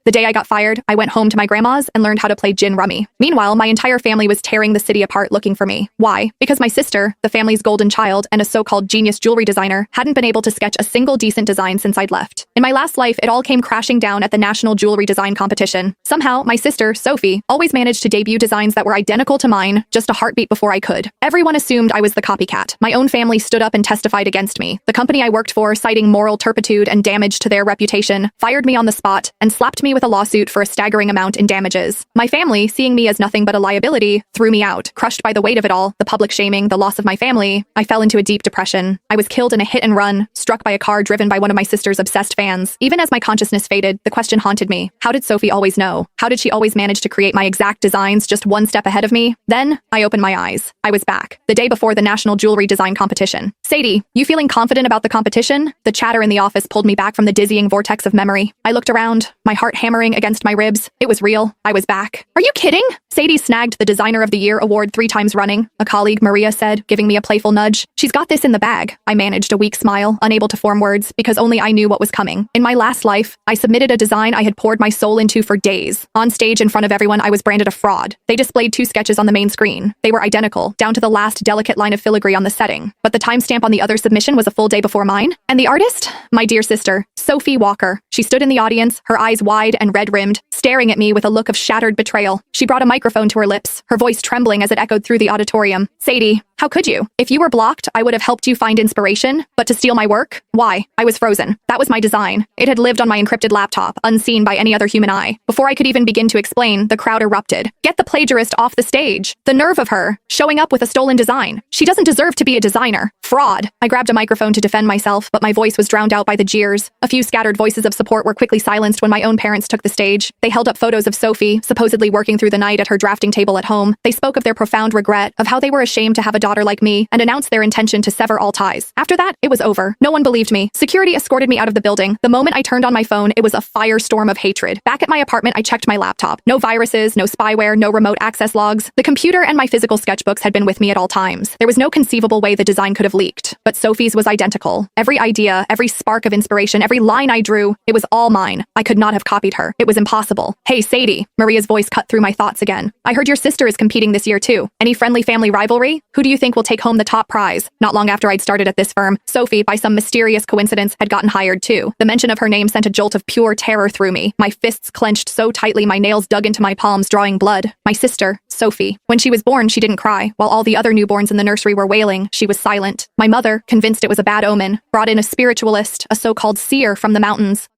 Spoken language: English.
The day I got fired, I went home to my grandma's and learned how to play gin rummy. Meanwhile, my entire family was tearing the city apart looking for me. Why? Because my sister, the family's golden child and a so-called genius jewelry designer, hadn't been able to sketch a single decent design since I'd left. In my last life, it all came crashing down at the National Jewelry Design Competition. Somehow, my sister, Sophie, always managed to debut designs that were identical to mine, just a heartbeat before I could. Everyone assumed I was the copycat. My own family stood up and testified against me. The company I worked for, citing moral turpitude and damage to their reputation, fired me on the spot and slapped me with a lawsuit for a staggering amount in damages. My family, seeing me as nothing but a liability, threw me out. Crushed by the weight of it all, the public shaming, the loss of my family, I fell into a deep depression. I was killed in a hit and run, struck by a car driven by one of my sister's obsessed fans. Even as my consciousness faded, the question haunted me. How did Sophie always know? How did she always manage to create my exact designs just one step ahead of me? Then, I opened my eyes. I was back. The day before the National Jewelry Design Competition. Sadie, you feeling confident about the competition? The chatter in the office pulled me back from the dizzying vortex of memory. I looked around, my heart hammering against my ribs. It was real. I was back. Are you kidding? Sadie snagged the Designer of the Year award 3 times running, a colleague, Maria, said, giving me a playful nudge. She's got this in the bag. I managed a weak smile, unable to form words, because only I knew what was coming. In my last life, I submitted a design I had poured my soul into for days. On stage in front of everyone, I was branded a fraud. They displayed 2 sketches on the main screen. They were identical, down to the last delicate line of filigree on the setting. But the timestamp on the other submission was a full day before mine. And the artist? My dear sister, Sophie Walker. She stood in the audience, her eyes wide and red-rimmed, staring at me with a look of shattered betrayal. She brought a microphone to her lips, her voice trembling as it echoed through the auditorium. Sadie, how could you? If you were blocked, I would have helped you find inspiration, but to steal my work? Why? I was frozen. That was my design. It had lived on my encrypted laptop, unseen by any other human eye. Before I could even begin to explain, the crowd erupted. Get the plagiarist off the stage. The nerve of her, showing up with a stolen design. She doesn't deserve to be a designer. Fraud. I grabbed a microphone to defend myself, but my voice was drowned out by the jeers. A few scattered voices of support were quickly silenced when my own parents took the stage. They held up photos of Sophie, supposedly working through the night at her drafting table at home. They spoke of their profound regret, of how they were ashamed to have a daughter like me, and announced their intention to sever all ties. After that, it was over. No one believed me. Security escorted me out of the building. The moment I turned on my phone, it was a firestorm of hatred. Back at my apartment, I checked my laptop. No viruses, no spyware, no remote access logs. The computer and my physical sketchbooks had been with me at all times. There was no conceivable way the design could have leaked. But Sophie's was identical. Every idea, every spark of inspiration, every line I drew, it was all mine. I could not have copied her. It was impossible. Hey, Sadie. Maria's voice cut through my thoughts again. I heard your sister is competing this year too. Any friendly family rivalry? Who do you think will take home the top prize? Not long after I'd started at this firm, Sophie, by some mysterious coincidence, had gotten hired too. The mention of her name sent a jolt of pure terror through me. My fists clenched so tightly my nails dug into my palms, drawing blood. My sister, Sophie. When she was born, she didn't cry. While all the other newborns in the nursery were wailing, she was silent. My mother, convinced it was a bad omen, brought in a spiritualist, a so-called seer from the mountains.